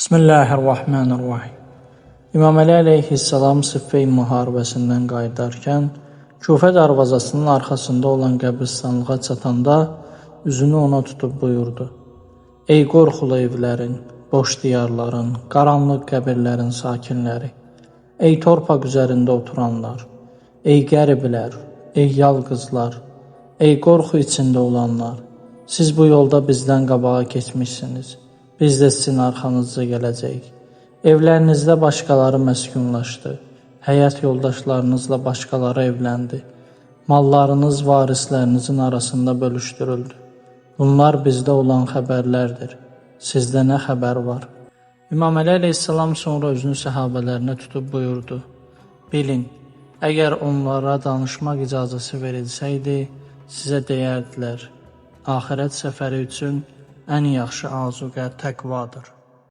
Bismillahirrahmanirrahim. İmam Əli əleyhissalam Siffin müharibəsindən qayıdarkən Küfə darvazasının arxasında olan qəbristanlığa çatanda üzünü ona tutub buyurdu: Ey qorxulu evlərin, boş diyarların, qaranlıq qəbirlərin sakinləri, ey torpaq üzərində oturanlar, ey qəriblər, ey yalqızlar, ey qorxu içində olanlar, siz bu yolda bizdən qabağa keçmişsiniz. Biz də sizin arxanızca gələcəyik. Evlərinizdə başqaları məskunlaşdı. Həyat yoldaşlarınızla başqaları evləndi. Mallarınız varislərinizin arasında bölüşdürüldü. Bunlar bizdə olan xəbərlərdir. Sizdə nə xəbər var? İmam Əli əleyhissalam sonra özünü səhabələrinə tutub buyurdu: Bilin, əgər onlara danışmaq icazəsi verilsəydi, sizə deyərdilər: Axirət səfəri üçün ən yaxşı azuqə təqvadır.